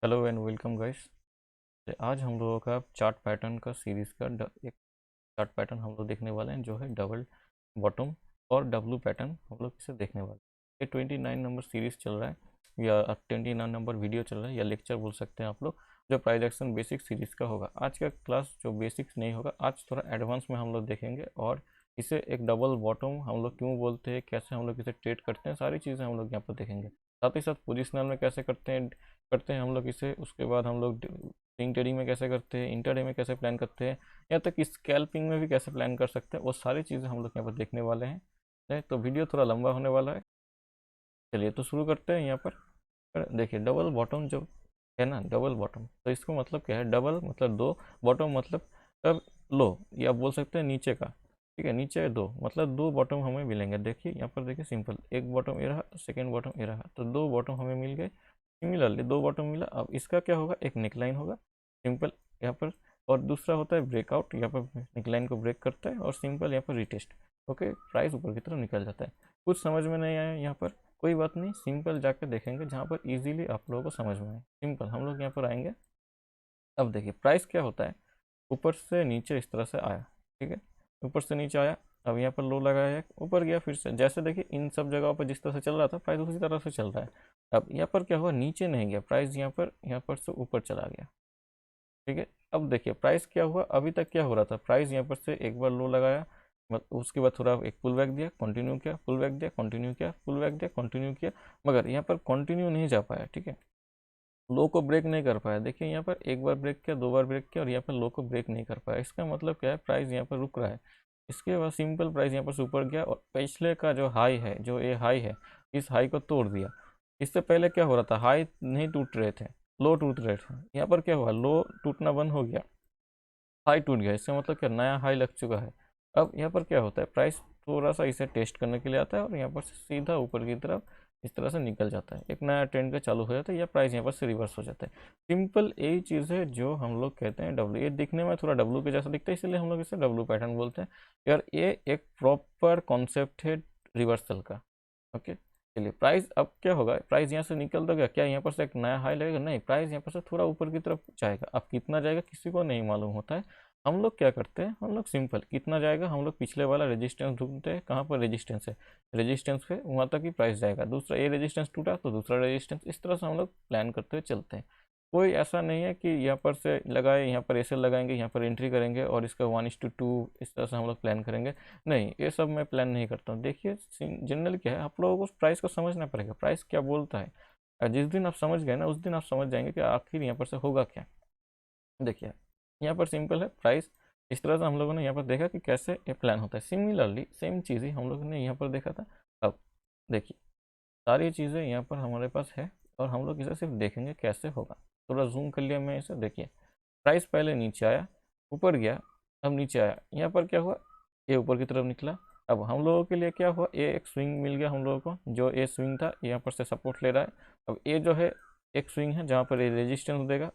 Hello and welcome guys. आज हम लोगों का चार्ट पैटर्न का सीरीज़ का एक चार्ट पैटर्न हम लोग देखने वाले हैं जो है डबल बॉटम और डब्लू पैटर्न हम लोग इसे देखने वाले हैं। ये 29 नंबर सीरीज़ चल रहा है या 29 नंबर वीडियो चल रहा है या लेक्चर बोल सकते हैं आप लोग, जो प्राइस एक्शन बेसिक सीरीज़ का होगा। आज का क्लास जो बेसिक्स नहीं होगा, आज थोड़ा एडवांस में हम लोग देखेंगे और इसे एक डबल बॉटम हम लोग क्यों बोलते हैं, कैसे हम लोग इसे ट्रेड करते हैं, सारी चीज़ें हम लोग यहाँ पर देखेंगे। साथ ही साथ पोजिशनल में कैसे करते हैं हम लोग इसे, उसके बाद हम लोग स्विंग ट्रेडिंग में कैसे करते हैं, इंटरडे में कैसे प्लान करते हैं, यहाँ तक स्कैल्पिंग में भी कैसे प्लान कर सकते हैं, वो सारी चीज़ें हम लोग यहाँ पर देखने वाले हैं। तो वीडियो थोड़ा लंबा होने वाला है। चलिए तो शुरू करते हैं। यहाँ पर देखिए डबल बॉटम जो है ना, डबल बॉटम तो इसको मतलब क्या है, डबल मतलब दो, बॉटम मतलब अब लो, या आप बोल सकते हैं नीचे का। ठीक है, नीचे दो मतलब दो बॉटम हमें मिलेंगे। देखिए यहाँ पर देखिए सिंपल, एक बॉटम ये रहा, सेकेंड बॉटम ये रहा, तो दो बॉटम हमें मिल गए। सिमिलरली दो बॉटम मिला, अब इसका क्या होगा, एक नेकलाइन होगा सिंपल यहाँ पर, और दूसरा होता है ब्रेकआउट, यहाँ पर नेकलाइन को ब्रेक करता है और सिंपल यहाँ पर रिटेस्ट। ओके, प्राइस ऊपर की तरफ निकल जाता है। कुछ समझ में नहीं आया यहाँ पर, कोई बात नहीं, सिंपल जाकर देखेंगे जहाँ पर इजीली आप लोगों को समझ में आए। सिंपल हम लोग यहाँ पर आएंगे। अब देखिए प्राइस क्या होता है, ऊपर से नीचे इस तरह से आया। ठीक है, ऊपर से नीचे आया, अब यहाँ पर लो लगाया, ऊपर गया, फिर से जैसे देखिए इन सब जगहों पर जिस तरह से चल रहा था प्राइस उसी तरह से चल रहा है। अब यहाँ पर क्या हुआ, नीचे नहीं गया प्राइस, यहाँ पर से ऊपर चला गया। ठीक है, अब देखिए प्राइस क्या हुआ, अभी तक क्या हो रहा था, प्राइस यहाँ पर से एक बार लो लगाया, उसके बाद थोड़ा एक पुल बैक दिया, कंटिन्यू किया, पुल बैक दिया, कंटिन्यू किया, पुल बैक दिया, कंटिन्यू किया, मगर यहाँ पर कंटिन्यू नहीं जा पाया। ठीक है, लो को ब्रेक नहीं कर पाया। देखिए यहाँ पर एक बार ब्रेक किया, दो बार ब्रेक किया और यहाँ पर लो को ब्रेक नहीं कर पाया। इसका मतलब क्या है, प्राइस यहाँ पर रुक रहा है। इसके बाद सिंपल प्राइस यहाँ पर से ऊपर गया और पिछले का जो हाई है, जो ये हाई है, इस हाई को तोड़ दिया। इससे पहले क्या हो रहा था, हाई नहीं टूट रहे थे, लो टूट रहे थे। यहाँ पर क्या हुआ, लो टूटना बंद हो गया, हाई टूट गया। इसका मतलब क्या, नया हाई लग चुका है। अब यहाँ पर क्या होता है, प्राइस थोड़ा सा इसे टेस्ट करने के लिए आता है और यहाँ पर से सीधा ऊपर की तरफ इस तरह से निकल जाता है, एक नया ट्रेंड का चालू हो जाता है, या प्राइस यहाँ पर से रिवर्स हो जाता है। सिंपल यही चीज़ है जो हम लोग कहते हैं डब्ल्यू। ये दिखने में थोड़ा डब्ल्यू के जैसा दिखता है, इसलिए हम लोग इसे डब्ल्यू पैटर्न बोलते हैं। यार ये एक प्रॉपर कॉन्सेप्ट है रिवर्सल का। ओके, चलिए प्राइस अब क्या होगा, प्राइस यहाँ से निकल तो गया, क्या यहाँ पर से एक नया हाई लगेगा, नहीं, प्राइस यहाँ पर से थोड़ा ऊपर की तरफ जाएगा। अब कितना जाएगा किसी को नहीं मालूम होता है। हम लोग क्या करते हैं, हम लोग सिंपल कितना जाएगा, हम लोग पिछले वाला रेजिस्टेंस ढूंढते हैं, कहाँ पर रेजिस्टेंस है, रेजिस्टेंस पे वहाँ तक ही प्राइस जाएगा। दूसरा ये रेजिस्टेंस टूटा तो दूसरा रेजिस्टेंस, इस तरह से हम लोग प्लान करते हुए चलते हैं। कोई ऐसा नहीं है कि यहाँ पर से लगाए, यहाँ पर ऐसे लगाएंगे, यहाँ पर एंट्री करेंगे और इसका 1:2 इस तरह से हम लोग प्लान करेंगे। नहीं, ये सब मैं प्लान नहीं करता हूँ। देखिए जनरल क्या है, आप लोगों को प्राइस को समझना पड़ेगा, प्राइस क्या बोलता है। जिस दिन आप समझ गए ना, उस दिन आप समझ जाएंगे कि आखिर यहाँ पर से होगा क्या। देखिए यहाँ पर सिंपल है, प्राइस इस तरह से हम लोगों ने यहाँ पर देखा कि कैसे ये प्लान होता है। सिमिलरली सेम चीज़ ही हम लोगों ने यहाँ पर देखा था। अब देखिए सारी चीज़ें यहाँ पर हमारे पास है और हम लोग इसे सिर्फ देखेंगे कैसे होगा। थोड़ा जूम कर लिया मैं इसे, देखिए प्राइस पहले नीचे आया, ऊपर गया, अब नीचे आया, यहाँ पर क्या हुआ, ये ऊपर की तरफ निकला। अब हम लोगों के लिए क्या हुआ, ये एक स्विंग मिल गया हम लोगों को, जो ये स्विंग था यहाँ पर से सपोर्ट ले रहा है। अब ये जो है एक स्विंग है जहाँ पर ये रेजिस्टेंस देगा,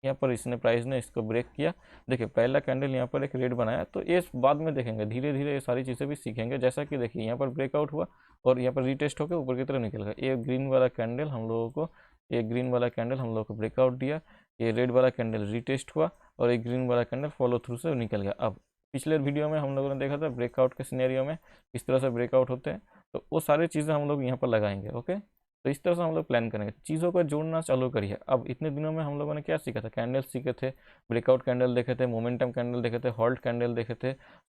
यहाँ पर इसने प्राइस ने इसको ब्रेक किया। देखिए पहला कैंडल यहाँ पर एक रेड बनाया, तो ये बाद में देखेंगे, धीरे धीरे ये सारी चीज़ें भी सीखेंगे। जैसा कि देखिए यहाँ पर ब्रेकआउट हुआ और यहाँ पर रीटेस्ट होकर ऊपर की तरफ निकल गया। ये ग्रीन वाला कैंडल हम लोगों को, ये ग्रीन वाला कैंडल हम लोगों को ब्रेकआउट दिया, ये रेड वाला कैंडल रीटेस्ट हुआ और ये ग्रीन वाला कैंडल फॉलो थ्रू से निकल गया। अब पिछले वीडियो में हम लोगों ने देखा था ब्रेकआउट के सिनेरियो में किस तरह से ब्रेकआउट होते हैं, तो वो सारी चीज़ें हम लोग यहाँ पर लगाएंगे। ओके, तो इस तरह से हम लोग प्लान करेंगे, चीज़ों को जोड़ना चालू करिए। अब इतने दिनों में हम लोगों ने क्या सीखा था, कैंडल सीखे थे, ब्रेकआउट कैंडल देखे थे, मोमेंटम कैंडल देखे थे, हॉल्ट कैंडल देखे थे।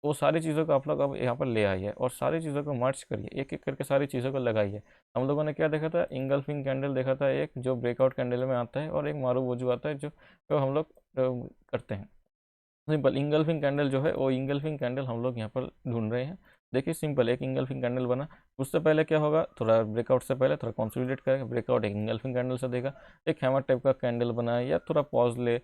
वो सारी चीज़ों को आप लोग अब यहाँ पर ले आइए और सारी चीज़ों को मर्ज करिए, एक एक करके सारी चीज़ों को लगाइए। हम लोगों ने क्या देखा था, इंगल्फिंग कैंडल देखा था, एक जो ब्रेकआउट कैंडल में आता है, और एक मारूबोजू आता है जो हम लोग करते हैं। सिंपल इंगल्फिंग कैंडल जो है, वो इंगल्फिंग कैंडल हम लोग यहाँ पर ढूंढ रहे हैं। देखिए सिंपल एक इंगल्फिंग कैंडल बना, उससे पहले क्या होगा, थोड़ा ब्रेकआउट से पहले थोड़ा कंसोलिडेट करेगा, ब्रेकआउट एक इंगल्फिंग कैंडल से देगा, एक हैमर टाइप का कैंडल बनाए या थोड़ा पॉज ले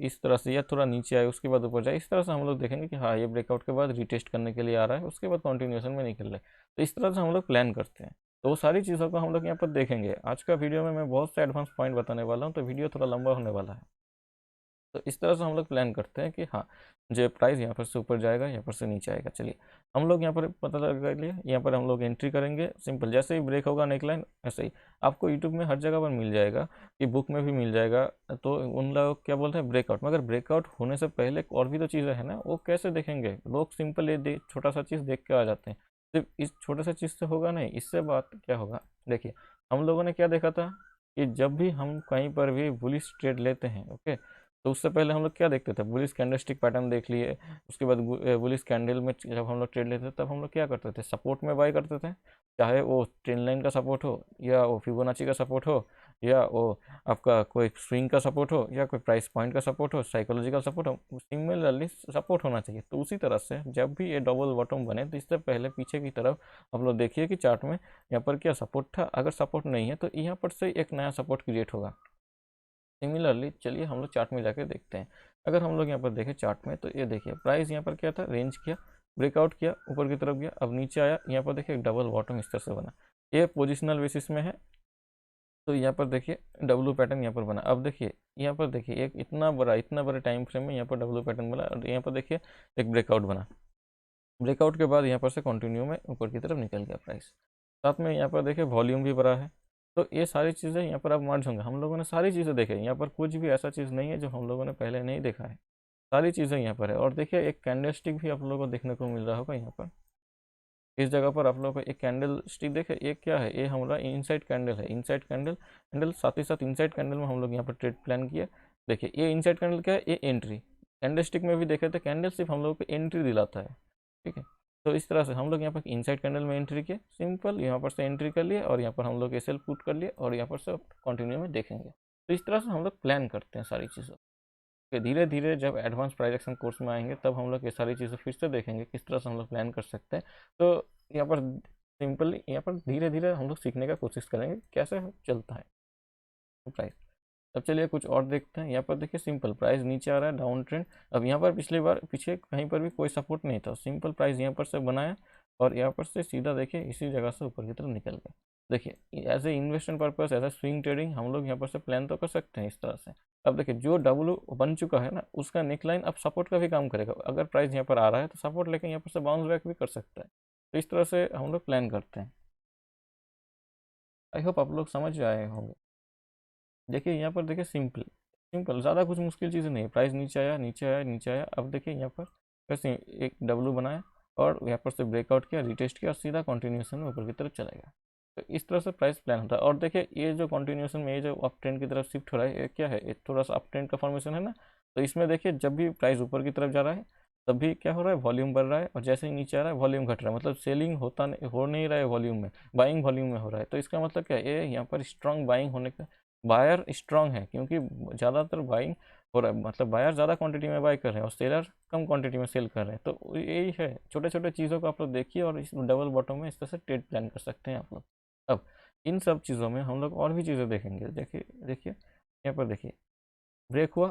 इस तरह से, या थोड़ा नीचे आए उसके बाद ऊपर जाए। इस तरह से हम लोग देखेंगे कि हाँ ये ब्रेकआउट के बाद रिटेस्ट करने के लिए आ रहा है, उसके बाद कंटिन्यूएशन में निकल रहा है। तो इस तरह से हम लोग प्लान करते हैं। तो वो सारी चीज़ों को हम लोग यहाँ पर देखेंगे। आज का वीडियो में मैं बहुत से एडवांस पॉइंट बताने वाला हूँ, तो वीडियो थोड़ा लंबा होने वाला है। तो इस तरह से हम लोग प्लान करते हैं कि हाँ, जो प्राइस यहाँ पर से ऊपर जाएगा, यहाँ पर से नीचे आएगा। चलिए हम लोग यहाँ पर पता लगा लिए, यहाँ पर हम लोग एंट्री करेंगे। सिंपल, जैसे ही ब्रेक होगा नेकलाइन, ऐसे ही आपको यूट्यूब में हर जगह पर मिल जाएगा, कि बुक में भी मिल जाएगा। तो उन लोग क्या बोलते हैं, ब्रेकआउट। मगर ब्रेकआउट होने से पहले और भी तो चीज़ें हैं ना, वो कैसे देखेंगे लोग? सिंपल ये छोटा सा चीज़ देख के आ जाते हैं। सिर्फ इस छोटे सा चीज़ से होगा नहीं, इससे बात क्या होगा। देखिए हम लोगों ने क्या देखा था कि जब भी हम कहीं पर भी बुलिश ट्रेड लेते हैं, ओके, तो उससे पहले हम लोग क्या देखते थे, बुलिश कैंडलस्टिक पैटर्न देख लिए। उसके बाद बुलिश कैंडल में जब हम लोग ट्रेड लेते थे, तब हम लोग क्या करते थे, सपोर्ट में बाय करते थे। चाहे वो ट्रेंड लाइन का सपोर्ट हो, या वो फिबोनाची का सपोर्ट हो, या वो आपका कोई स्विंग का सपोर्ट हो, या कोई प्राइस पॉइंट का सपोर्ट हो, साइकोलॉजिकल सपोर्ट हो, सिमिलरली सपोर्ट होना चाहिए। तो उसी तरह से जब भी ये डबल बॉटम बने, तो इससे पहले पीछे की तरफ आप लोग देखिए कि चार्ट में यहाँ पर क्या सपोर्ट था। अगर सपोर्ट नहीं है तो यहाँ पर से एक नया सपोर्ट क्रिएट होगा। सिमिलरली चलिए हम लोग चार्ट में जाके देखते हैं। अगर हम लोग यहाँ पर देखें चार्ट में, तो ये देखिए प्राइस यहाँ पर क्या था, रेंज किया, ब्रेकआउट किया, ऊपर की तरफ गया, अब नीचे आया। यहाँ पर देखिए डबल बॉटम इस तरह से बना, ये पोजिशनल बेसिस में है। तो यहाँ पर देखिए डब्लू पैटर्न यहाँ पर बना। अब देखिए यहाँ पर देखिए एक इतना बड़ा टाइम फ्रेम में यहाँ पर डब्लू पैटर्न बना, और यहाँ पर देखिए एक ब्रेकआउट बना। ब्रेकआउट के बाद यहाँ पर से कंटिन्यू में ऊपर की तरफ निकल गया प्राइस। साथ में यहाँ पर देखिए वॉल्यूम भी बढ़ा है। तो ये सारी चीज़ें यहाँ पर अब मर्ज होंगे। हम लोगों ने सारी चीज़ें देखी, यहाँ पर कुछ भी ऐसा चीज़ नहीं है जो हम लोगों ने पहले नहीं देखा है। सारी चीज़ें यहाँ पर है। और देखिए एक कैंडल भी आप लोगों को देखने को मिल रहा होगा यहाँ पर। इस जगह पर आप लोगों को एक कैंडल स्टिक देखे, ये क्या है, ये हमारा इनसाइड कैंडल है। इनसाइड कैंडल साथ ही साथ इनसाइड कैंडल में हम लोग यहाँ पर ट्रेड प्लान किया। देखिए ये इनसाइड कैंडल क्या है, ये एंट्री। कैंडल स्टिक में भी देखे थे, कैंडल सिर्फ हम लोग को एंट्री दिलाता है, ठीक है। तो इस तरह से हम लोग यहाँ पर इनसाइड कैंडल में एंट्री किए, सिंपल यहाँ पर से एंट्री कर लिए, और यहाँ पर हम लोग एसएल पुट कर लिए, और यहाँ पर से कंटिन्यू में देखेंगे। तो इस तरह से हम लोग प्लान करते हैं सारी चीज़ें। फिर धीरे धीरे जब एडवांस प्राइस एक्शन कोर्स में आएंगे, तब हम लोग ये सारी चीज़ें फिर से देखेंगे किस तरह से हम लोग प्लान कर सकते हैं। तो यहाँ पर सिंपली यहाँ पर धीरे धीरे हम लोग सीखने का कोशिश करेंगे कैसे चलता है प्राइस। अब चलिए कुछ और देखते हैं। यहाँ पर देखिए सिंपल प्राइस नीचे आ रहा है, डाउन ट्रेंड। अब यहाँ पर पिछली बार पीछे कहीं पर भी कोई सपोर्ट नहीं था, सिंपल प्राइस यहाँ पर से बनाया, और यहाँ पर से सीधा देखिए इसी जगह से ऊपर की तरफ निकल गया। देखिए as a investment purpose, as a swing trading हम लोग यहाँ पर से प्लान तो कर सकते हैं इस तरह से। अब देखिए जो डब्लू बन चुका है ना, उसका नेकलाइन अब सपोर्ट का भी काम करेगा। अगर प्राइस यहाँ पर आ रहा है तो सपोर्ट लेके यहाँ पर से बाउंस बैक भी कर सकता है। तो इस तरह से हम लोग प्लान करते हैं। आई होप आप लोग समझ आए होंगे। देखिए यहाँ पर देखिए सिंपल सिंपल, ज़्यादा कुछ मुश्किल चीज़ नहीं है। प्राइस नीचे आया, नीचे आया, नीचे आया। अब देखिए यहाँ पर कैसे एक डब्लू बनाया, और यहाँ पर से ब्रेकआउट किया, रिटेस्ट किया, और सीधा कंटिन्यूशन में ऊपर की तरफ चला गया। तो इस तरह से प्राइस प्लान होता है। और देखिए ये जो कंटिन्यूशन में ये जो अप ट्रेंड की तरफ शिफ्ट हो रहा है, ये क्या है, ये थोड़ा सा अप ट्रेंड का फॉर्मेशन है ना। तो इसमें देखिए जब भी प्राइस ऊपर की तरफ जा रहा है, तब भी क्या हो रहा है, वॉल्यूम बढ़ रहा है, और जैसे ही नीचे आ रहा है वॉल्यूम घट रहा है। मतलब सेलिंग हो नहीं रहा है वॉल्यूम में, बाइंग वॉल्यूम में हो रहा है। तो इसका मतलब क्या है, ये यहाँ पर स्ट्रॉन्ग बाइंग होने का, बायर स्ट्रांग है, क्योंकि ज़्यादातर बाइंग हो रहा है। मतलब बायर ज़्यादा क्वांटिटी में बाई कर रहे हैं, और सेलर कम क्वांटिटी में सेल कर रहे हैं। तो यही है, छोटे छोटे चीज़ों को आप लोग देखिए, और इस डबल बॉटम में इस तरह से ट्रेड प्लान कर सकते हैं आप लोग। अब इन सब चीज़ों में हम लोग और भी चीज़ें देखेंगे। देखिए देखिए यहाँ पर देखिए ब्रेक हुआ,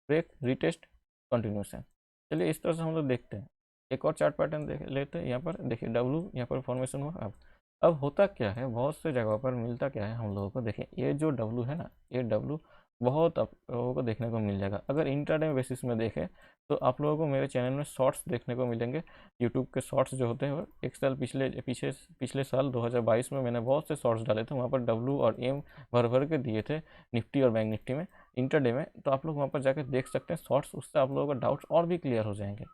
ब्रेक, रिटेस्ट, कंटिन्यूशन। चलिए इस तरह से हम लोग देखते हैं। एक और चार्ट पैटर्न देख लेते हैं। यहाँ पर देखिए डब्लू यहाँ पर फॉर्मेशन हुआ। अब होता क्या है, बहुत से जगहों पर मिलता क्या है हम लोगों को। देखिए ये जो डब्लू है ना, ये डब्लू बहुत आप लोगों को देखने को मिल जाएगा। अगर इंट्राडे बेसिस में देखें, तो आप लोगों को मेरे चैनल में शॉर्ट्स देखने को मिलेंगे। यूट्यूब के शॉर्ट्स जो होते हैं, एक साल पिछले साल 2022 में मैंने बहुत से शॉर्ट्स डाले थे। वहाँ पर डब्लू और एम भर भर के दिए थे, निफ्टी और बैंक निफ्टी में, इंटरडे में। तो आप लोग वहाँ पर जाकर देख सकते हैं शॉर्ट्स, उससे आप लोगों का डाउट्स और भी क्लियर हो जाएंगे।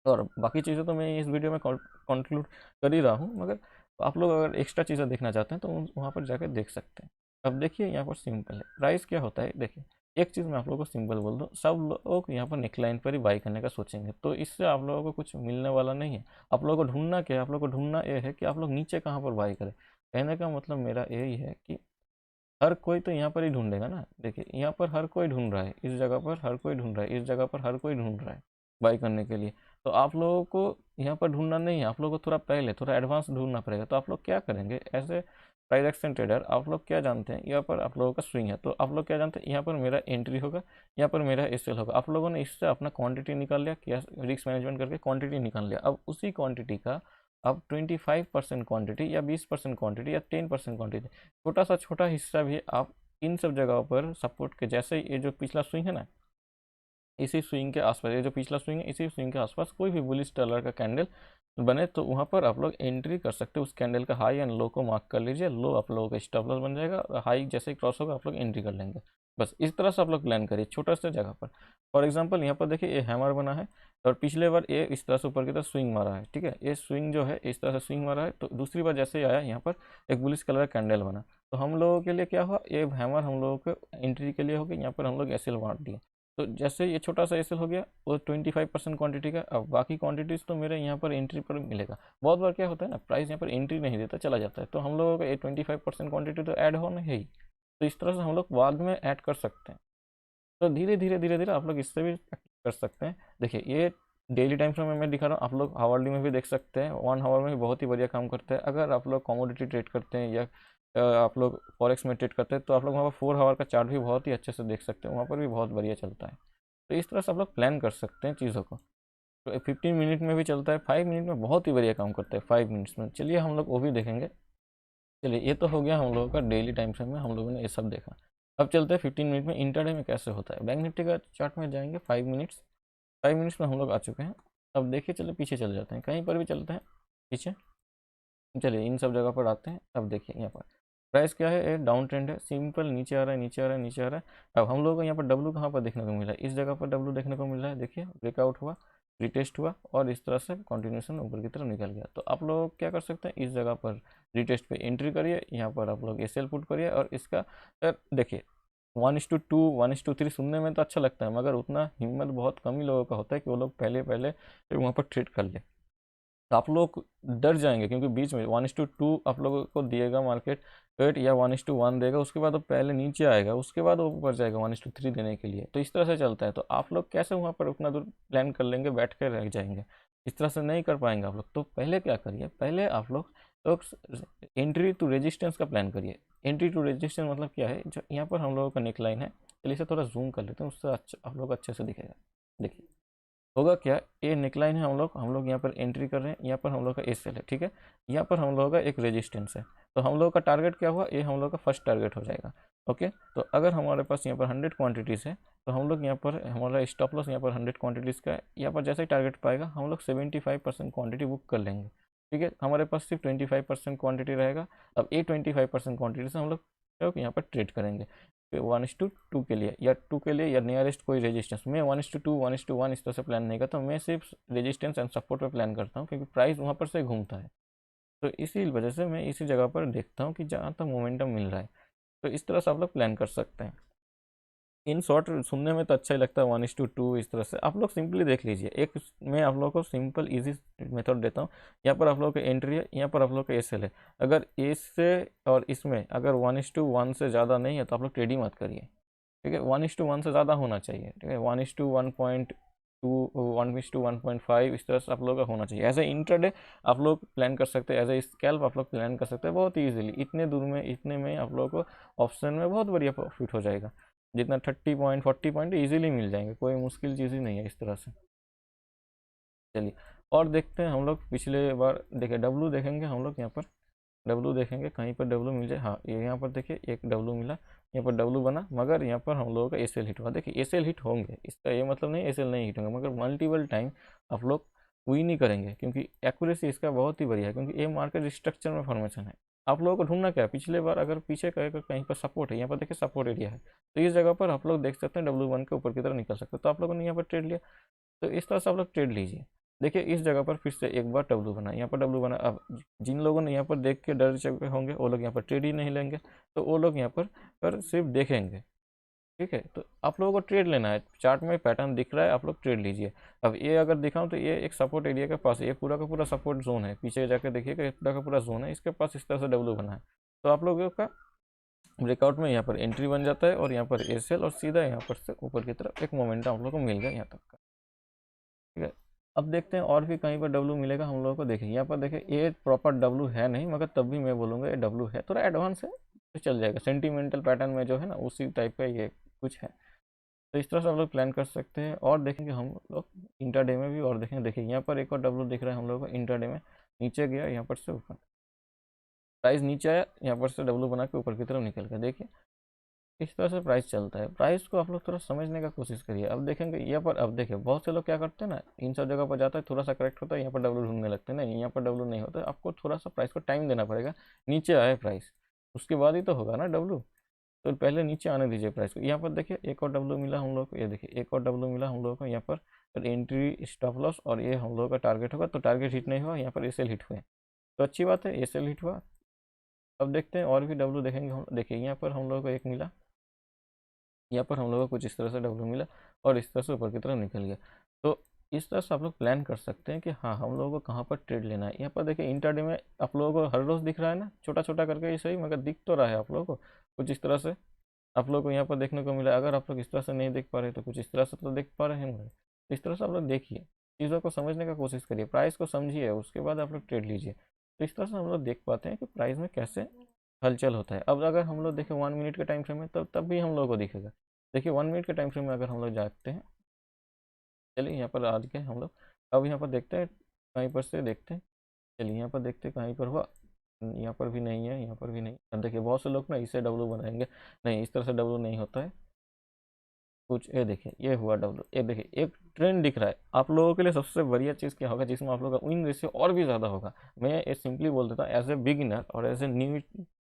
और बाकी चीज़ें तो मैं इस वीडियो में कंक्लूड कर ही रहा हूँ, मगर आप लोग अगर एक्स्ट्रा चीज़ें देखना चाहते हैं तो वहाँ पर जाकर देख सकते हैं। अब देखिए यहाँ पर सिंपल है, प्राइस क्या होता है। देखिए एक चीज़ मैं आप लोगों को सिंपल बोल दूँ, सब लोग यहाँ पर नेकलाइन पर ही बाई करने का सोचेंगे, तो इससे आप लोगों को कुछ मिलने वाला नहीं है। आप लोगों को ढूंढना क्या है, आप लोगों को ढूंढना ये है कि आप लोग नीचे कहाँ पर बाई करें। कहने का मतलब मेरा यही है कि हर कोई तो यहाँ पर ही ढूंढेगा ना। देखिए यहाँ पर हर कोई ढूंढ रहा है, इस जगह पर हर कोई ढूंढ रहा है, इस जगह पर हर कोई ढूंढ रहा है बाई करने के लिए। तो आप लोगों को यहाँ पर ढूंढना नहीं है, आप लोगों को थोड़ा पहले, थोड़ा एडवांस ढूंढना पड़ेगा। तो आप लोग क्या करेंगे, ऐसे प्राइस एक्शन ट्रेडर आप लोग क्या जानते हैं, यहाँ पर आप लोगों का स्विंग है, तो आप लोग क्या जानते हैं, यहाँ पर मेरा एंट्री होगा, यहाँ पर मेरा एसएल होगा। आप लोगों ने इससे अपना क्वांटिटी निकाल लिया, क्या रिस्क मैनेजमेंट करके क्वांटिटी निकाल लिया। अब उसी क्वांटिटी का आप 25% क्वांटिटी, या 20% क्वांटिटी, या 10% क्वांटिटी, छोटा सा छोटा हिस्सा भी आप इन सब जगहों पर सपोर्ट के, जैसे ये जो पिछला स्विंग है ना, इसी स्विंग के आसपास, ये जो पिछला स्विंग है इसी स्विंग के आसपास कोई भी बुलिश कलर का कैंडल बने तो वहाँ पर आप लोग एंट्री कर सकते हो। उस कैंडल का हाई एंड लो को मार्क कर लीजिए, लो आप लोगों का स्टॉप लॉस बन जाएगा, हाई जैसे ही क्रॉस होगा आप लोग एंट्री कर लेंगे। बस इस तरह से आप लोग प्लान करिए छोटा सा जगह पर। फॉर एग्जांपल यहाँ पर देखिए ये हैमर बना है और पिछले बार ये इस तरह से ऊपर की तरफ स्विंग मारा है, ठीक है, ये स्विंग जो है इस तरह से स्विंग मारा है, तो दूसरी बार जैसे ही आया यहाँ पर एक बुलिश कलर का कैंडल बना, तो हम लोगों के लिए क्या हुआ, ये हैमर हम लोगों को एंट्री के लिए हो गया, यहाँ पर हम लोग एसएल मार दिए। तो जैसे ये छोटा सा एसएल हो गया वो 25% क्वांटिटी का, अब बाकी क्वांटिटीज तो मेरे यहाँ पर एंट्री पर मिलेगा। बहुत बार क्या होता है ना, प्राइस यहाँ पर एंट्री नहीं देता चला जाता है, तो हम लोगों का ये 25% क्वांटिटी तो ऐड होना है ही, तो इस तरह से हम लोग बाद में ऐड कर सकते हैं। तो धीरे धीरे धीरे धीरे आप लोग इससे भी कर सकते हैं। देखिए ये डेली टाइम फ्रेम में मैं दिखा रहा हूँ, आप लोग हावरली में भी देख सकते हैं, 1 आवर में भी बहुत ही बढ़िया काम करते हैं। अगर आप लोग कमोडिटी ट्रेड करते हैं या आप लोग फॉरेक्स में ट्रेड करते हैं तो आप लोग वहाँ पर 4 आवर का चार्ट भी बहुत ही अच्छे से देख सकते हैं, वहाँ पर भी बहुत बढ़िया चलता है। तो इस तरह से आप लोग प्लान कर सकते हैं चीज़ों को। तो 15 मिनट में भी चलता है, 5 मिनट में बहुत ही बढ़िया काम करता है, 5 मिनट्स में। चलिए हम लोग वो भी देखेंगे। चलिए ये तो हो गया हम लोगों का डेली टाइम फ्रेम में, हम लोगों ने ये सब देखा। अब चलते हैं 15 मिनट में इंटरडे में कैसे होता है। बैंक निफ्टी का चार्ट में जाएंगे, 5 मिनट्स, 5 मिनट्स में हम लोग आ चुके हैं। अब देखिए चलिए पीछे चले जाते हैं, कहीं पर भी चलते हैं पीछे। चलिए इन सब जगह पर आते हैं। अब देखिए यहाँ पर प्राइस क्या है, एक डाउन ट्रेंड है, सिंपल नीचे आ रहा है नीचे आ रहा है नीचे आ रहा है। अब हम लोग को यहाँ पर डब्लू कहाँ पर देखने को मिला है, इस जगह पर डब्लू देखने को मिल रहा है। देखिए ब्रेकआउट हुआ, रिटेस्ट हुआ और इस तरह से कंटिन्यूशन ऊपर की तरफ निकल गया। तो आप लोग क्या कर सकते हैं, इस जगह पर रिटेस्ट पे एंट्री करिए, यहाँ पर आप लोग एसएल पुट करिए और इसका देखिए 1:2 1:3 सुनने में तो अच्छा लगता है, मगर उतना हिम्मत बहुत कम ही लोगों का होता है कि वो लोग पहले पहले वहाँ पर ट्रेड कर ले। तो आप लोग डर जाएंगे क्योंकि बीच में 1:2 आप लोगों को दिएगा मार्केट रेट या 1:1 देगा, उसके बाद वो पहले नीचे आएगा, उसके बाद वो ऊपर जाएगा 1:3 देने के लिए। तो इस तरह से चलता है, तो आप लोग कैसे वहाँ पर उतना दूर प्लान कर लेंगे, बैठ कर रह जाएंगे, इस तरह से नहीं कर पाएंगे आप लोग। तो पहले क्या करिए, पहले आप लोग तो एंट्री टू रेजिस्टेंस का प्लान करिए। एंट्री टू रेजिस्टेंस मतलब क्या है, जो यहाँ पर हम लोगों का नेक लाइन है, चलिए इसे थोड़ा जूम कर लेते हैं, उससे अच्छा आप लोग अच्छे से दिखेगा। देखिए होगा क्या, ये नेकलाइन है, हम लोग यहाँ पर एंट्री कर रहे हैं, यहाँ पर हम लोग का एसएल है, ठीक है, यहाँ पर हम लोगों का एक रेजिस्टेंस है। तो हम लोग का टारगेट क्या हुआ, ये हम लोग का फर्स्ट टारगेट हो जाएगा। ओके, तो अगर हमारे पास यहाँ पर 100 क्वांटिटीज़ है तो हम लोग यहाँ पर हमारा स्टॉप लॉस यहाँ पर 100 क्वांटिटीज़ का है, यहाँ पर जैसे ही टारगेट पाएगा हम लोग 75% क्वान्टिटी बुक कर लेंगे। ठीक है, हमारे पास सिर्फ 25% क्वान्टिटी रहेगा। अब ये 25% क्वान्टिटी से हम लोग यहाँ पर ट्रेड करेंगे 1:2 के लिए या 2 के लिए या नियरेस्ट कोई रेजिस्टेंस। मैं 1:2 1:1 इस तरह से प्लान नहीं करता, मैं सिर्फ रेजिस्टेंस एंड सपोर्ट पे प्लान करता हूँ क्योंकि प्राइस वहाँ पर से घूमता है। तो इसी वजह से मैं इसी जगह पर देखता हूँ कि जहाँ तक मोमेंटम मिल रहा है। तो इस तरह से आप लोग प्लान कर सकते हैं। इन शॉर्ट सुनने में तो अच्छा ही लगता है 1:2 इस तरह से, आप लोग सिंपली देख लीजिए। एक मैं आप लोगों को सिंपल इजी मेथड देता हूँ। यहाँ पर आप लोगों का एंट्री है, यहाँ पर आप लोग का एसएल है। अगर इससे और इसमें अगर 1:1 से ज़्यादा नहीं है तो आप लोग ट्रेड ही मत करिए। ठीक है, 1:1 से ज़्यादा होना चाहिए, ठीक है, 1:1.2 1:1.5 इस तरह से आप लोगों का होना चाहिए। एज ए इंट्राडे आप लोग प्लान कर सकते हैं, एज ए स्कैल्प आप लोग प्लान कर सकते हैं बहुत ही ईजिली। इतने दूर में इतने में आप लोगों को ऑप्शन में बहुत बढ़िया प्रॉफिट हो जाएगा, जितना 30 पॉइंट 40 पॉइंट ईजिली मिल जाएंगे, कोई मुश्किल चीज़ ही नहीं है इस तरह से। चलिए और देखते हैं हम लोग, पिछले बार देखे डब्लू देखेंगे हम लोग, यहाँ पर डब्लू देखेंगे, कहीं पर डब्लू मिल जाए। हाँ ये यहाँ पर देखिए एक डब्लू मिला, यहाँ पर डब्लू बना, मगर यहाँ पर हम लोगों का एसएल हिट हुआ। देखिए एसएल हिट होंगे, इसका ये मतलब नहीं एसएल नहीं हिट होंगे, मगर मल्टीपल टाइम आप लोग विन नहीं करेंगे क्योंकि एक्यूरेसी इसका बहुत ही बढ़िया है, क्योंकि ये मार्केट स्ट्रक्चर में फॉर्मेशन है। आप लोगों को ढूंढना क्या है, पिछले बार अगर पीछे कहीं पर सपोर्ट है, यहाँ पर देखिए सपोर्ट एरिया है, तो इस जगह पर आप लोग देख सकते हैं W1 के ऊपर की तरफ निकल सकते हैं। तो आप लोगों ने यहाँ पर ट्रेड लिया, तो इस तरह से आप लोग ट्रेड लीजिए। देखिए इस जगह पर फिर से एक बार डब्लू बना, यहाँ पर डब्लू बना। अब जिन लोगों ने यहाँ पर देख के डर चुके होंगे वो लोग यहाँ पर ट्रेड ही नहीं लेंगे, तो वो लोग यहाँ पर सिर्फ देखेंगे। ठीक है, तो आप लोगों को ट्रेड लेना है, चार्ट में पैटर्न दिख रहा है आप लोग ट्रेड लीजिए। अब ये अगर दिखाऊं तो ये एक सपोर्ट एरिया के पास, ये पूरा का पूरा सपोर्ट जोन है, पीछे जाकर देखिएगा ये पूरा का पूरा जोन है, इसके पास इस तरह से डब्लू बना है। तो आप लोगों का ब्रेकआउट में यहाँ पर एंट्री बन जाता है और यहाँ पर एसएल और सीधा यहाँ पर से ऊपर की तरफ एक मोमेंटम आप लोग को मिल गया यहाँ तक का। ठीक है, अब देखते हैं और भी कहीं पर डब्लू मिलेगा हम लोगों को। देखिए यहाँ पर देखिए ये प्रॉपर डब्लू है नहीं, मगर तब भी मैं बोलूँगा ये डब्लू है, थोड़ा एडवांस है तो चल जाएगा। सेंटीमेंटल पैटर्न में जो है ना उसी टाइप का ये कुछ है। तो इस तरह से हम लोग प्लान कर सकते हैं। और देखेंगे हम लोग इंटरडे में भी, और देखेंगे। देखिए यहाँ पर एक और डब्लू दिख रहा है हम लोग को इंटरडे में, नीचे गया यहाँ पर से ऊपर, प्राइस नीचे आया, यहाँ पर से डब्लू बना के ऊपर की तरफ निकल गया। देखिए इस तरह से प्राइस चलता है। प्राइस को आप लोग थोड़ा समझने का कोशिश करिए। अब देखेंगे यहाँ पर, अब देखिए बहुत से लोग क्या करते हैं ना, इन सब जगह पर जाता है, थोड़ा सा करेक्ट होता है, यहाँ पर डब्लू ढूंढने लगते हैं। नहीं, यहाँ पर डब्लू नहीं होता है, आपको थोड़ा सा प्राइस को टाइम देना पड़ेगा, नीचे आए प्राइस, उसके बाद ही तो होगा ना डब्लू। तो पहले नीचे आने दीजिए प्राइस को। यहाँ पर देखिए एक और डब्लू मिला हम लोग को, ये देखिए एक और डब्लू मिला हम लोग को यहाँ पर एंट्री स्टॉप लॉस, और ये हम लोग का टारगेट होगा। तो टारगेट हिट नहीं हुआ, यहाँ पर एसएल हिट हुए, तो अच्छी बात है, एसएल हिट हुआ। अब देखते हैं और भी डब्लू देखेंगे हम। देखिए यहाँ पर हम लोग को एक मिला, यहाँ पर हम लोग को कुछ इस तरह से डब्लू मिला, और इस तरह से ऊपर की तरफ निकल गया। तो इस तरह से आप लोग प्लान कर सकते हैं कि हाँ हम लोगों को कहाँ पर ट्रेड लेना है। यहाँ पर देखिए इंटरडे में आप लोगों को हर रोज़ दिख रहा है ना, छोटा छोटा करके ही सही, मगर दिख तो रहा है आप लोगों को कुछ इस तरह से। आप लोग को यहाँ पर देखने को मिला। अगर आप लोग इस तरह से नहीं देख पा रहे तो कुछ इस तरह से तो देख पा रहे हैं। इस तरह से आप लोग देखिए, चीज़ों को समझने का कोशिश करिए, प्राइस को समझिए, उसके बाद आप लोग ट्रेड लीजिए। तो इस तरह से हम लोग देख पाते हैं कि प्राइस में कैसे हलचल होता है। अब अगर हम लोग देखें 1 मिनट के टाइम फ्रेम में, तब भी हम लोग को दिखेगा। देखिए 1 मिनट के टाइम फ्रेम में अगर हम लोग जाते हैं, चलिए यहाँ पर आज के हम लोग अब यहाँ पर देखते हैं, कहीं पर से देखते हैं। चलिए यहाँ पर देखते हैं कहीं पर हुआ, यहाँ पर भी नहीं है, यहाँ पर भी नहीं। अब देखिए बहुत से लोग ना इसे डब्लू बनाएंगे, नहीं इस तरह से डब्लू नहीं होता है कुछ। ये देखिए ये हुआ डब्लू, ये देखिए एक ट्रेंड दिख रहा है। आप लोगों के लिए सबसे बढ़िया चीज़ क्या होगा जिसमें आप लोगों का विन रेशियो और भी ज़्यादा होगा। मैं ये सिंपली बोल देता हूँ, एज ए बिगिनर और एज ए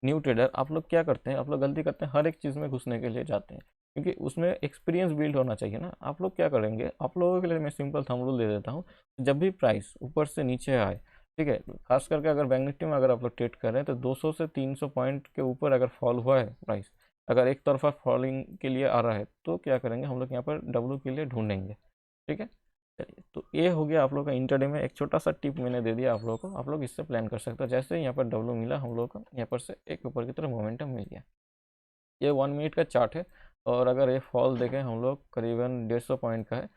न्यू ट्रेडर आप लोग क्या करते हैं, आप लोग गलती करते हैं, हर एक चीज़ में घुसने के लिए जाते हैं, क्योंकि उसमें एक्सपीरियंस बिल्ड होना चाहिए ना। आप लोग क्या करेंगे, आप लोगों के लिए मैं सिंपल थंब रूल दे देता हूँ। जब भी प्राइस ऊपर से नीचे आए, ठीक है, खास करके अगर बैंक निफ्टी में अगर आप लोग ट्रेड कर रहे हैं, तो 200 से 300 पॉइंट के ऊपर अगर फॉल हुआ है प्राइस, अगर एक तरफा फॉलिंग के लिए आ रहा है, तो क्या करेंगे हम लोग यहाँ पर डब्लू के लिए ढूंढेंगे। ठीक है, चलिए तो ये हो गया आप लोग का इंटरडे में एक छोटा सा टिप मैंने दे दिया आप लोगों को। आप लोग इससे प्लान कर सकते हो। जैसे ही यहाँ पर डब्लू मिला हम लोग को, यहाँ पर से एक ऊपर की तरफ मोमेंटम मिल गया। ये 1 मिनट का चार्ट है, और अगर ये फॉल देखें हम लोग करीबन 150 पॉइंट का है।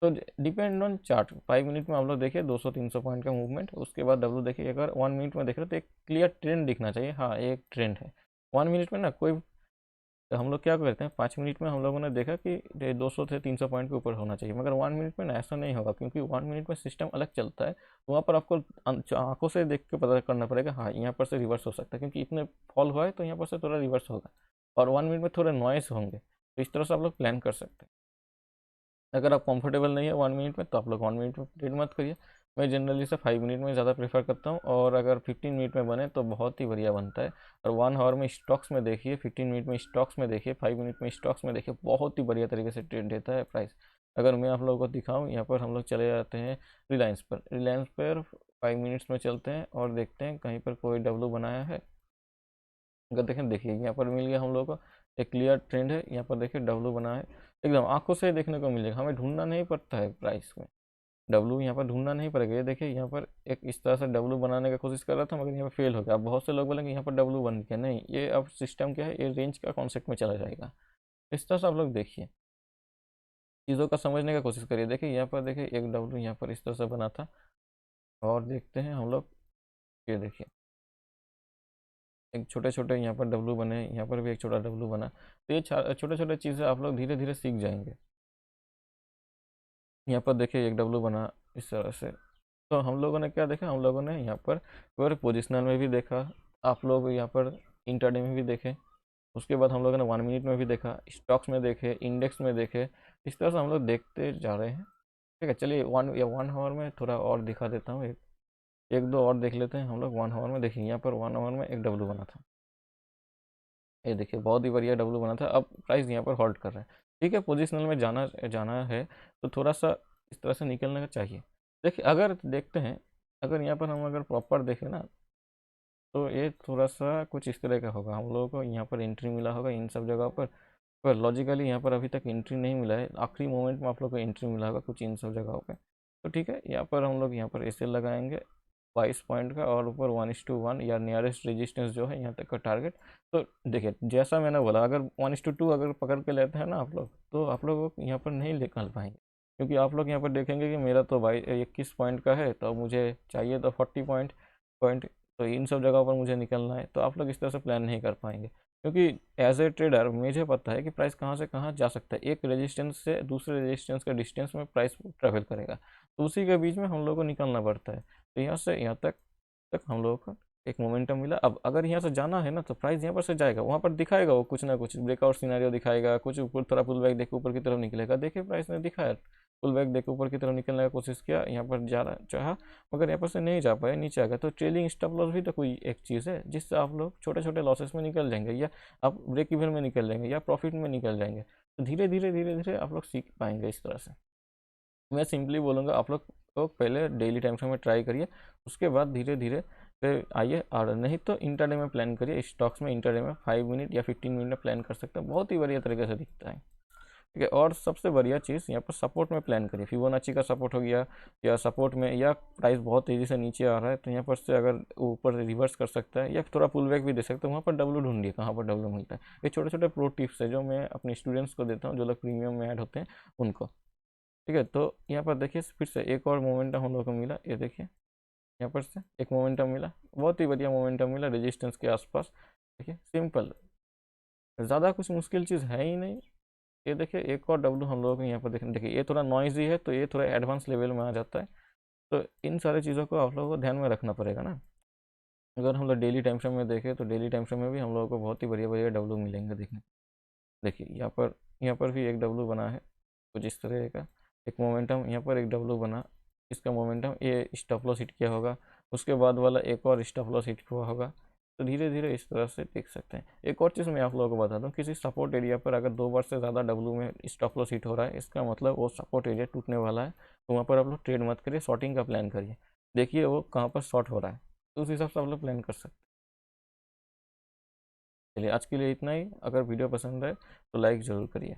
तो डिपेंड ऑन चार्ट, 5 मिनट में हम लोग देखिए 200-300 पॉइंट का मूवमेंट, उसके बाद डब्लू देखिए। अगर 1 मिनट में देख रहे हो तो एक क्लियर ट्रेंड दिखना चाहिए, हाँ एक ट्रेंड है। 1 मिनट में ना कोई, तो हम लोग क्या करते हैं, 5 मिनट में हम लोगों ने देखा कि 200 से 300 पॉइंट के ऊपर होना चाहिए, मगर 1 मिनट में ना ऐसा नहीं होगा, क्योंकि 1 मिनट में सिस्टम अलग चलता है। वहाँ पर आपको आंखों से देख के पता करना पड़ेगा, हाँ यहाँ पर से रिवर्स हो सकता है, क्योंकि इतने फॉल हुआ है तो यहाँ पर से थोड़ा रिवर्स होगा, और 1 मिनट में थोड़े नॉइस होंगे। तो इस तरह से आप लोग प्लान कर सकते हैं। अगर आप कंफर्टेबल नहीं है 1 मिनट में, तो आप लोग 1 मिनट में ट्रेड मत करिए। मैं जनरली से 5 मिनट में ज़्यादा प्रेफर करता हूँ, और अगर 15 मिनट में बने तो बहुत ही बढ़िया बनता है। और 1 आवर में स्टॉक्स में देखिए, 15 मिनट में स्टॉक्स में देखिए, 5 मिनट में स्टॉक्स में देखिए, बहुत ही बढ़िया तरीके से ट्रेड देता है प्राइस। अगर मैं आप लोगों को दिखाऊँ, यहाँ पर हम लोग चले जाते हैं रिलायंस पर। रिलायंस पर 5 मिनट्स में चलते हैं और देखते हैं कहीं पर कोई डब्लू बनाया है। अगर देखें, देखिए यहाँ पर मिल गया हम लोग को, एक क्लियर ट्रेंड है, यहाँ पर देखिए डब्लू बना है, एकदम आंखों से देखने को मिलेगा, हमें ढूंढना नहीं पड़ता है प्राइस में। डब्लू यहाँ पर ढूंढना नहीं पड़ेगा। ये देखिए यहाँ पर एक इस तरह से डब्लू बनाने का कोशिश कर रहा था, मगर यहाँ पर फेल हो गया। अब बहुत से लोग बोलेंगे यहाँ पर डब्लू बन गया, नहीं, ये अब सिस्टम क्या है, ये रेंज का कॉन्सेप्ट में चला जाएगा। इस तरह से आप लोग देखिए, चीज़ों का समझने का कोशिश करिए। देखिए यहाँ पर देखिए एक डब्लू यहाँ पर इस तरह से बना था, और देखते हैं हम लोग, ये देखिए एक छोटे छोटे यहाँ पर डब्लू बने, यहाँ पर भी एक छोटा डब्लू बना। तो ये छोटे छोटे चीज़ें आप लोग धीरे धीरे सीख जाएंगे। यहाँ पर देखिए एक डब्लू बना इस तरह से। तो हम लोगों ने क्या देखा, हम लोगों ने यहाँ पर पूरे पोजिशनल में भी देखा, आप लोग यहाँ पर इंटरडे में भी देखे, उसके बाद हम लोगों ने 1 मिनट में भी देखा, स्टॉक्स में देखे, इंडेक्स में देखे। इस तरह से हम लोग देखते जा रहे हैं। ठीक है, चलिए 1 आवर में थोड़ा और दिखा देता हूँ, एक एक दो और देख लेते हैं हम लोग 1 आवर में। देखिए यहाँ पर 1 आवर में एक डब्लू बना था, ये देखिए बहुत ही बढ़िया डब्लू बना था। अब प्राइस यहाँ पर होल्ड कर रहा है। ठीक है, पोजिशनल में जाना जाना है तो थोड़ा सा इस तरह से निकलने का चाहिए। देखिए अगर देखते हैं, अगर यहाँ पर हम अगर प्रॉपर देखें ना, तो ये थोड़ा सा कुछ इस तरह का होगा। हम लोगों को यहाँ पर एंट्री मिला होगा इन सब जगह पर लॉजिकली यहाँ पर अभी तक एंट्री नहीं मिला है। आखिरी मोमेंट में आप लोग को एंट्री मिला होगा कुछ इन सब जगहों पे। तो ठीक है, यहाँ पर हम लोग यहाँ पर ऐसे लगाएंगे 22 पॉइंट का, और ऊपर 1:1 या नियरेस्ट रेजिस्टेंस जो है यहाँ तक का टारगेट। तो देखिए जैसा मैंने बोला, अगर 1:2 अगर पकड़ के लेते हैं ना आप लोग, तो आप लोग यहाँ पर नहीं निकल पाएंगे, क्योंकि आप लोग यहाँ पर देखेंगे कि मेरा तो 21 पॉइंट का है, तो मुझे चाहिए तो 40 पॉइंट। तो इन सब जगहों पर मुझे निकलना है, तो आप लोग इस तरह से प्लान नहीं कर पाएंगे, क्योंकि एज ए ट्रेडर मुझे पता है कि प्राइस कहाँ से कहाँ जा सकता है। एक रेजिस्टेंस से दूसरे रेजिस्टेंस का डिस्टेंस में प्राइस ट्रेवल करेगा, तो उसी के बीच में हम लोग को निकलना पड़ता है। तो यहाँ से यहाँ तक हम लोगों को एक मोमेंटम मिला। अब अगर यहाँ से जाना है ना तो प्राइस यहाँ पर से जाएगा, वहाँ पर दिखाएगा वो कुछ ना कुछ ब्रेकआउट सिनेरियो दिखाएगा, कुछ ऊपर थोड़ा पुल बैक देके ऊपर की तरफ निकलेगा। देखिए प्राइस ने दिखाया पुल बैक देके ऊपर की तरफ निकलने का कोशिश किया, यहाँ पर जा रहा चाहा मगर यहाँ पर से नहीं जा पाए, नीचे आ गया। तो ट्रेलिंग स्टॉप लॉस भी तो कोई एक चीज़ है जिससे आप लोग छोटे छोटे लॉसेस में निकल जाएंगे, या आप ब्रेक इवन में निकल जाएंगे, या प्रॉफिट में निकल जाएंगे। तो धीरे धीरे धीरे धीरे आप लोग सीख पाएंगे इस तरह से। मैं सिंपली बोलूँगा आप लोग को पहले डेली टाइम फ्रेम में ट्राई करिए, उसके बाद धीरे धीरे फिर आइए। और नहीं तो इंटरडे में प्लान करिए, स्टॉक्स में इंटरडे में 5 मिनट या 15 मिनट में प्लान कर सकते हैं, बहुत ही बढ़िया तरीके से दिखता है। ठीक है, और सबसे बढ़िया चीज़ यहाँ पर सपोर्ट में प्लान करिए। फिबोनाची का सपोर्ट हो गया, या सपोर्ट में, या प्राइस बहुत तेज़ी से नीचे आ रहा है तो यहाँ पर से अगर ऊपर रिवर्स कर सकता है या थोड़ा पुल बैक भी दे सकता है, वहाँ पर डब्लू ढूंढिए कहाँ पर डब्लू मिलता है। ये छोटे छोटे प्रो टिप्स है जो मैं अपने स्टूडेंट्स को देता हूँ, जो लोग प्रीमियम में ऐड होते हैं उनको। ठीक है, तो यहाँ पर देखिए फिर से एक और मोमेंटम हम लोग को मिला, ये देखिए यहाँ पर से एक मोमेंटम मिला, बहुत ही बढ़िया मोमेंटम मिला रेजिस्टेंस के आसपास। देखिए सिंपल, ज़्यादा कुछ मुश्किल चीज़ है ही नहीं। ये देखिए एक और डब्लू हम लोगों को यहाँ पर देखिए, ये थोड़ा नॉइजी है तो ये थोड़ा एडवांस लेवल में आ जाता है। तो इन सारी चीज़ों को आप लोगों को ध्यान में रखना पड़ेगा ना। अगर हम लोग डेली टाइम फ्रेम में देखें तो डेली टाइम फ्रेम में भी हम लोगों को बहुत ही बढ़िया बढ़िया डब्लू मिलेंगे देखने। देखिए यहाँ पर भी एक डब्लू बना है कुछ इस तरह का, एक मोमेंटम यहाँ पर एक डब्लू बना, इसका मोमेंटम ये स्टॉप लॉस हिट किया होगा, उसके बाद वाला एक और स्टॉप लॉस हिट हुआ होगा। तो धीरे धीरे इस तरह से देख सकते हैं। एक और चीज़ मैं आप लोगों को बता दूं, किसी सपोर्ट एरिया पर अगर 2 बार से ज़्यादा डब्लू में स्टॉप लॉस हिट हो रहा है, इसका मतलब वो सपोर्ट एरिया टूटने वाला है। तो वहाँ पर आप लोग ट्रेड मत करिए, शॉर्टिंग का प्लान करिए, देखिए वो कहाँ पर शॉर्ट हो रहा है, तो उस हिसाब से आप लोग प्लान कर सकते हैं। चलिए आज के लिए इतना ही। अगर वीडियो पसंद है तो लाइक ज़रूर करिए।